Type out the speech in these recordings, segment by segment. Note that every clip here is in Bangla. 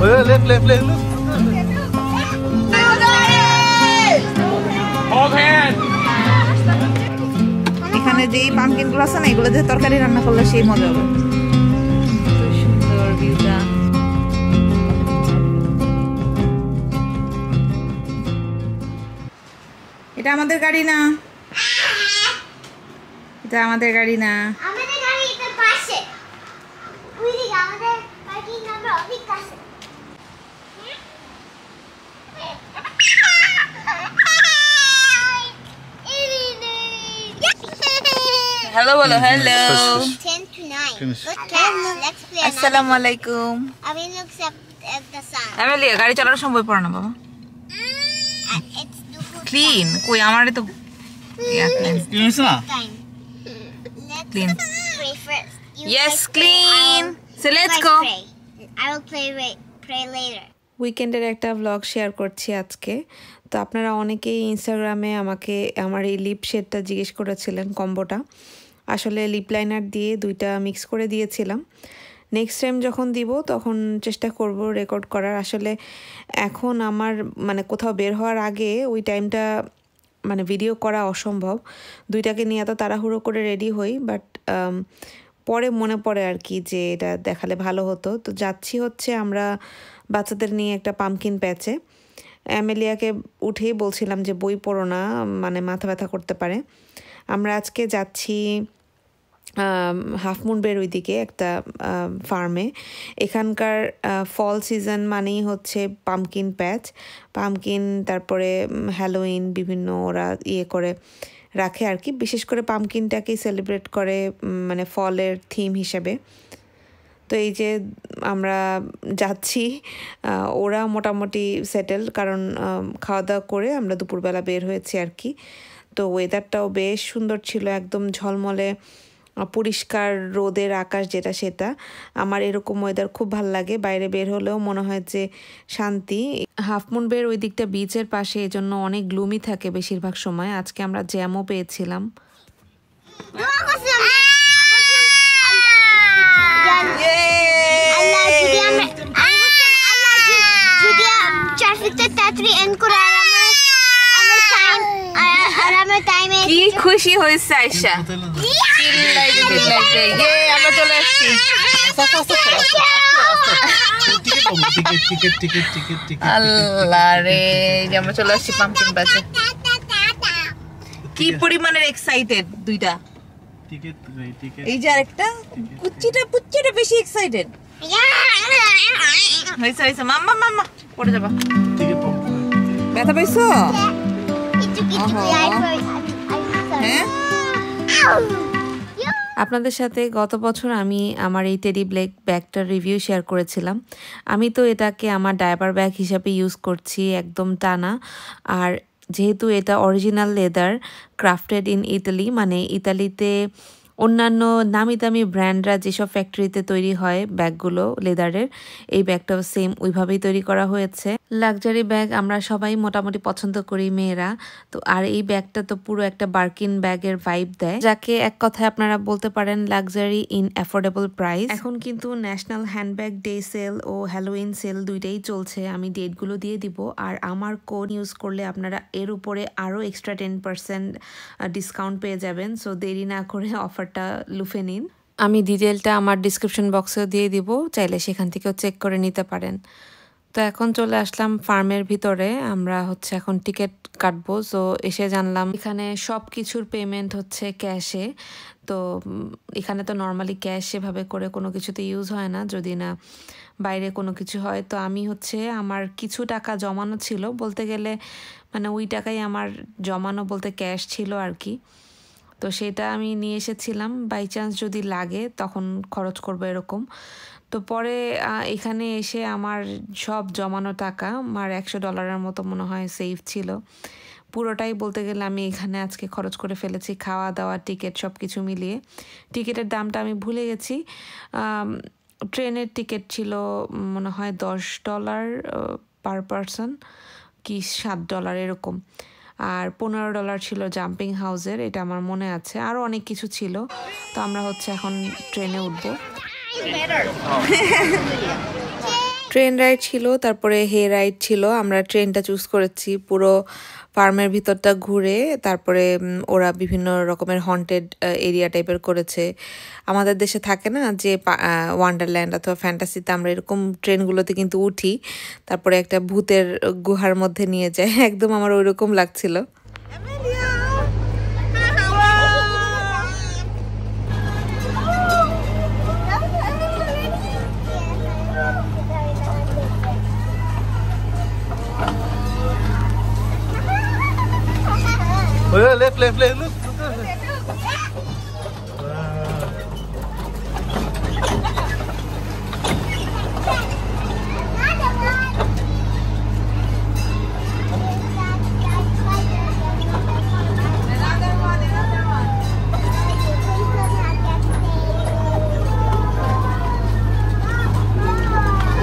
left. Hold hand. এখানে যেই পামকিন গুলো আছে না এগুলো দিয়ে তরকারি রান্না করলে সেই মজা হবে। সুন্দর ভিউটা। এটা আমাদের গাড়ি না, এটা আমাদের গাড়ি না। আমাদের গাড়ি এটার পাশে। ওই দিকে আমাদের পার্কিং নাম্বার অনেক কাছে। হ্যালো বলো, হ্যালো। 10 to 9. Let's play. আসসালামু আলাইকুম। I mean, looks at the sun. Emilia, গাড়ি চালানোর সময় পড়ে না বাবা। It's the good ক্লিন কই আমারে তো Clean is not. time. Let's Clean. pray first. You Yes, guys pray, clean. So let's go. Pray. I will pray later. উইকেন্ডের একটা ব্লগ শেয়ার করছি আজকে। তো আপনারা অনেকেই ইনস্টাগ্রামে আমাকে আমার এই লিপ শেডটা জিজ্ঞেস করেছিলেন, কম্বোটা। আসলে লিপ লাইনার দিয়ে দুইটা মিক্স করে দিয়েছিলাম। নেক্সট টাইম যখন দিব তখন চেষ্টা করব রেকর্ড করার। আসলে এখন আমার মানে কোথাও বের হওয়ার আগে ওই টাইমটা মানে ভিডিও করা অসম্ভব। দুইটাকে নিয়ে এত তাড়াহুড়ো করে রেডি হই, বাট পরে মনে পড়ে আর কি যে এটা দেখালে ভালো হতো। তো যাচ্ছি হচ্ছে আমরা বাচ্চাদের নিয়ে একটা পামকিন প্যাচে। অ্যামেলিয়াকে উঠেই বলছিলাম যে বই পড়ো না, মানে মাথা ব্যথা করতে পারে। আমরা আজকে যাচ্ছি হাফ মুন বের ওইদিকে একটা ফার্মে। এখানকার ফল সিজন মানেই হচ্ছে পামকিন প্যাচ, পামকিন, তারপরে হ্যালোইন বিভিন্ন ওরা করে রাখে আর কি। বিশেষ করে পামকিনটাকেই সেলিব্রেট করে মানে ফলের থিম হিসেবে। তো এই যে আমরা যাচ্ছি, ওরা মোটামুটি সেটেল, কারণ খাওয়া দাওয়া করে আমরা দুপুরবেলা বের হয়েছি আর কি। তো ওয়েদারটাও বেশ সুন্দর ছিল, একদম ঝলমলে পরিষ্কার রোদের আকাশ যেটা, সেটা আমার এরকম ওয়েদার খুব ভালো লাগে। বাইরে বের হলেও মনে হয় যে শান্তি। হাফ মুন বের ওই দিকটা বিচের পাশে, এজন্য অনেক গ্লুমি থাকে বেশিরভাগ সময়। আজকে আমরা জ্যামও পেয়েছিলাম। কি খুশি হয়েছে আয়শা, আমরা চলে আসছি। আল্লাহ রে, আমরা চলে আসছি পাম্পকিন প্যাচে। কি পরিমাণের এক্সাইটেড দুইটা। এই যে আরেকটা পুচ্চিটা বেশি এক্সাইটেড হয়েছে। হয়েছে মাম্মা মাম্মা পড়ে যাবা, ব্যথা পাইছো? হ্যাঁ, আপনাদের সাথে গত বছর আমি আমার এই টেডি ব্যাগটার রিভিউ শেয়ার করেছিলাম। আমি তো এটাকে আমার ডায়াপার ব্যাগ হিসাবে ইউজ করছি, একদম টানা। আর যেহেতু এটা original leather, crafted in Italy, মানে ইতালিতে অন্যান্য নামি দামি ব্র্যান্ডরা যেসব ফ্যাক্টরিতে তৈরি হয় ব্যাগগুলো লেদারের, এই ব্যাগটাও সেম ওইভাবেই তৈরি করা হয়েছে। লাক্সারি ব্যাগ আমরা সবাই মোটামুটি পছন্দ করি মেয়েরা। তো আর এই ব্যাগটা তো পুরো একটা বার্কিন ব্যাগের ভাইব দেয়, যাকে এক কথায় আপনারা বলতে পারেন লাক্সারি ইন অ্যাফোর্ডেবল প্রাইস। এখন কিন্তু ন্যাশনাল হ্যান্ডব্যাগ ডে সেল ও হ্যালোউইন সেল দুইটাই চলছে, আমি ডেটগুলো দিয়ে দিব। আর আমার কোড ইউজ করলে আপনারা এর উপরে আরও এক্সট্রা 10% ডিসকাউন্ট পেয়ে যাবেন। সো দেরি না করে অফারটা লুফে নিন। আমি ডিটেলটা আমার ডিসক্রিপশন বক্সেও দিয়ে দিব, চাইলে সেখান থেকেও চেক করে নিতে পারেন। তো এখন চলে আসলাম ফার্মের ভিতরে, আমরা হচ্ছে এখন টিকিট কাটবো। সো এসে জানলাম এখানে সব কিছুর পেমেন্ট হচ্ছে ক্যাশে। তো এখানে তো নর্মালি ক্যাশ সেভাবে করে কোনো কিছুতে ইউজ হয় না, যদি না বাইরে কোনো কিছু হয়। তো আমি হচ্ছে আমার কিছু টাকা জমানো ছিল, বলতে গেলে মানে ওই টাকাই আমার জমানো বলতে ক্যাশ ছিল আর কি। তো সেটা আমি নিয়ে এসেছিলাম, বাই চান্স যদি লাগে তখন খরচ করবো এরকম। তো পরে এখানে এসে আমার সব জমানো টাকা, আমার $100 মতো মনে হয় সেভ ছিল। পুরোটাই বলতে গেলে আমি এখানে আজকে খরচ করে ফেলেছি, খাওয়া দাওয়া টিকিট সব কিছু মিলিয়ে। টিকিটের দামটা আমি ভুলে গেছি, ট্রেনের টিকিট ছিল মনে হয় $10 পার পারসন কি $7 এরকম। আর $15 ছিল জাম্পিং হাউসের, এটা আমার মনে আছে। আরও অনেক কিছু ছিল। তো আমরা হচ্ছে এখন ট্রেনে উঠবো। ট্রেন রাইড ছিল, তারপরে হে রাইড ছিল। আমরা ট্রেনটা চুজ করেছি। পুরো ফার্মের ভিতরটা ঘুরে তারপরে ওরা বিভিন্ন রকমের হন্টেড এরিয়া টাইপের করেছে। আমাদের দেশে থাকে না যে ওয়ান্ডারল্যান্ড অথবা ফ্যান্টাসিতে আমরা এরকম ট্রেনগুলোতে কিন্তু উঠি, তারপরে একটা ভূতের গুহার মধ্যে নিয়ে যায়, একদম আমার ওইরকম লাগছিল। Left, look.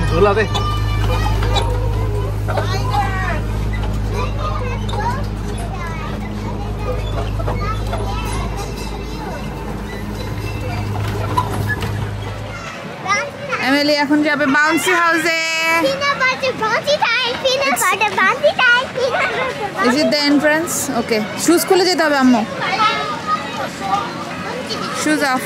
झूला दे। এমিলি এখন যাবে বাউন্সি হাউসে। Is it the entrance? Okay. Shoes খুলে যেতে হবে আম্মু। Shoes off.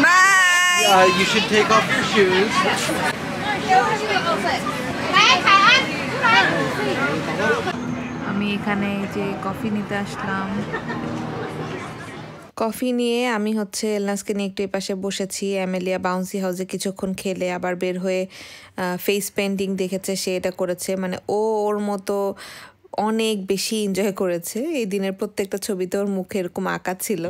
Bye. You should take off your shoes. আমি এখানে যে কফি নিতে আসলাম। কফি নিয়ে আমি হচ্ছে এলনাসকে নিয়ে একটু পাশে বসেছি। অ্যামেলিয়া বাউন্সি হাউসে কিছুক্ষণ খেলে আবার বের হয়ে ফেস পেন্টিং দেখেছে, সে এটা করেছে। মানে ওর মতো অনেক বেশি এনজয় করেছে। এই দিনের প্রত্যেকটা ছবিতে ওর মুখে এরকম আঁকা ছিল।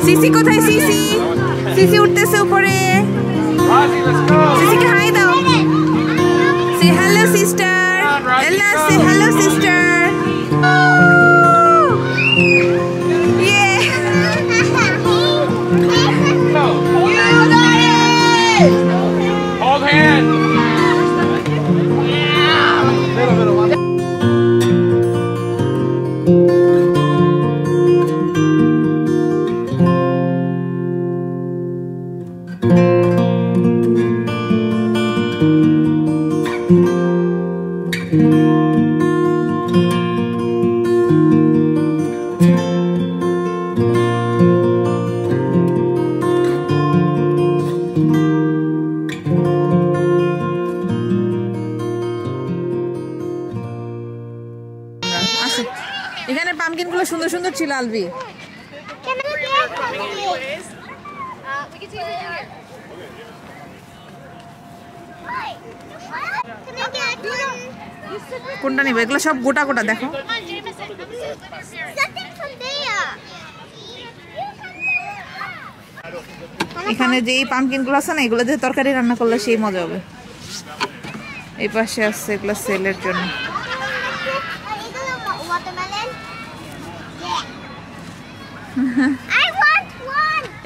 সিসি কোথায়? সিসি সিসি উঠতেছে উপরে। সিসিকে হাই দাও। সে হ্যালো সিস্টার। এল্লা সে হ্যালো সিস্টার। Hold hands. এখানে পামকিন গুলো সুন্দর সুন্দর ছিল আলবি। কোনটা নিবে? এগুলো সব গোটা গোটা দেখো। এখানে যে এই পামকিন গুলো আছে না, এগুলো দিয়ে তরকারি রান্না করলে সেই মজা হবে। এই পাশে আছে এগুলো সেলের জন্য।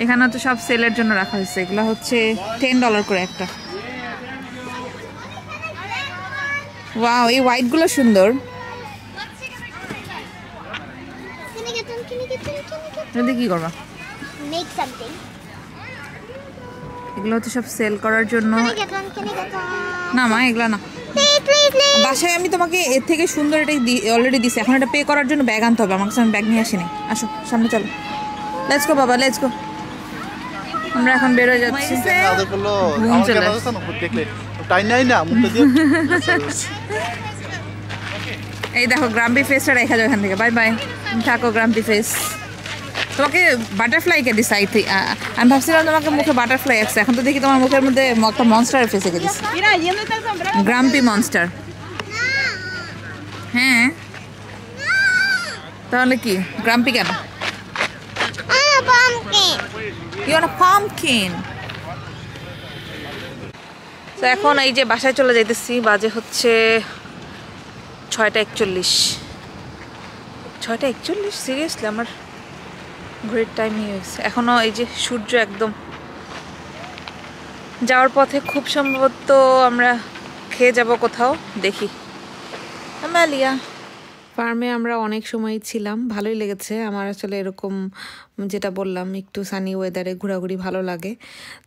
এখানে তো সব সেলের জন্য রাখা হয়েছে। এগুলো হচ্ছে $10 করে একটা। ওয়াও, এই হোয়াইট গুলো সুন্দর। কি করবা? এগুলো হচ্ছে সব সেল করার জন্য। না মা, এগুলো না। বাসায় আমি তোমাকে এর থেকে সুন্দর এটাই অলরেডি দিছি। এখন এটা পে করার জন্য ব্যাগ আনতে হবে। আমার কাছে আমি ব্যাগ নিয়ে আসিনি। আসো সামনে চলো। লেটস গো বাবা, লেটস গো। আমরা এখন বের হয়ে যাচ্ছি। এই দেখো গ্রাম্পি ফেসটা রেখা যাও এখান থেকে। বাই বাই, থাকো গ্রাম্পি ফেস। তোমাকে বাটারফ্লাই কে দিস? আমি ভাবছিলাম তোমাকে মুখে বাটারফ্লাই আসছে, এখন তো দেখি তোমার মুখের মধ্যে একটা মনস্টারের ফেস এঁকে দিস। গ্রাম্পি মনস্টার। হ্যাঁ, তাহলে কি গ্রাম্পি কেন? You want a pumpkin? তো এখন এই যে বাসায় চলে যাইতেছি। বাজে হচ্ছে 6:41। 6:41 সিরিয়াসলি আমার ঘড়ির টাইম হয়ে গেছে এখনও। এই যে সূর্য একদম যাওয়ার পথে, খুব সম্ভবত আমরা খেয়ে যাব কোথাও, দেখি। আমালিয়া ফার্মে আমরা অনেক সময় ছিলাম, ভালোই লেগেছে আমার। আসলে এরকম যেটা বললাম একটু সানি ওয়েদারে ঘোরাঘুরি ভালো লাগে।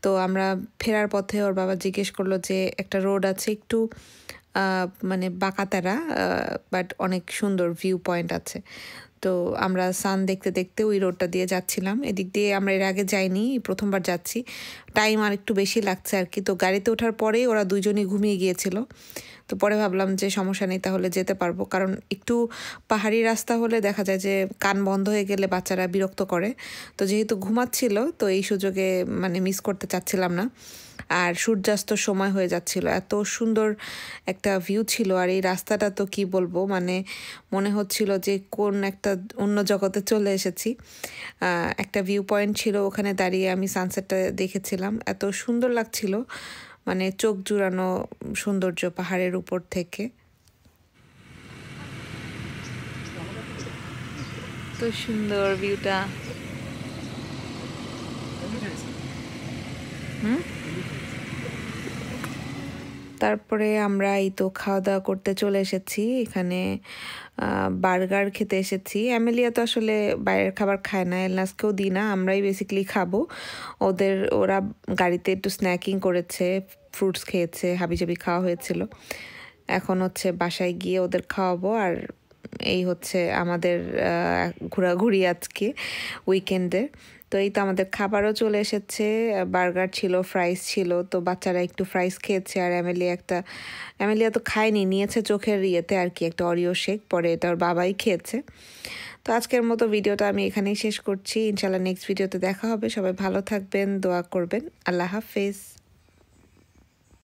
তো আমরা ফেরার পথে ওর বাবা জিজ্ঞেস করলো যে একটা রোড আছে একটু মানে বাঁকাতারা, বাট অনেক সুন্দর ভিউ পয়েন্ট আছে। তো আমরা সান দেখতে দেখতে ওই রোডটা দিয়ে যাচ্ছিলাম। এদিক দিয়ে আমরা এর আগে যাইনি, প্রথমবার যাচ্ছি। টাইম আর একটু বেশি লাগছে আর কি। তো গাড়িতে ওঠার পরেই ওরা দুইজনই ঘুমিয়ে গিয়েছিল। তো পরে ভাবলাম যে সমস্যা নেই, তাহলে যেতে পারবো। কারণ একটু পাহাড়ি রাস্তা হলে দেখা যায় যে কান বন্ধ হয়ে গেলে বাচ্চারা বিরক্ত করে। তো যেহেতু ঘুমাচ্ছিল, তো এই সুযোগে মানে মিস করতে চাচ্ছিলাম না। আর সূর্যাস্তর সময় হয়ে যাচ্ছিল, এত সুন্দর একটা ভিউ ছিল। আর এই রাস্তাটা তো কি বলবো, মানে মনে হচ্ছিল যে কোন একটা অন্য জগতে চলে এসেছি। একটা ভিউ পয়েন্ট ছিল, ওখানে দাঁড়িয়ে আমি সানসেটটা দেখেছিলাম, এত সুন্দর লাগছিল, মানে চোখ জুড়ানো সৌন্দর্য পাহাড়ের উপর থেকে। তো সুন্দর ভিউটা। তারপরে আমরা এই তো খাওয়া দাওয়া করতে চলে এসেছি। এখানে বার্গার খেতে এসেছি। অ্যামেলিয়া তো আসলে বাইরের খাবার খায় না, এলনাসকেও দিই না, আমরাই বেসিক্যালি খাবো। ওরা গাড়িতে একটু স্ন্যাকিং করেছে, ফ্রুটস খেয়েছে, হাবিজাবি খাওয়া হয়েছিল। এখন হচ্ছে বাসায় গিয়ে ওদের খাওয়াবো। আর এই হচ্ছে আমাদের ঘোরাঘুরি আজকে উইকেন্ডে। তো এই তো আমাদের খাবারও চলে এসেছে, বার্গার ছিল, ফ্রাইস ছিল। তো বাচ্চারা একটু ফ্রাইস খেয়েছে, আর অ্যামেলিয়া তো খায়নি, নিয়েছে চোখের ইয়েতে আর কি একটা অরিও শেক, পরে এটা ওর বাবাই খেয়েছে। তো আজকের মতো ভিডিওটা আমি এখানেই শেষ করছি। ইনশাল্লাহ নেক্সট ভিডিওতে দেখা হবে। সবাই ভালো থাকবেন, দোয়া করবেন। আল্লাহ হাফেজ।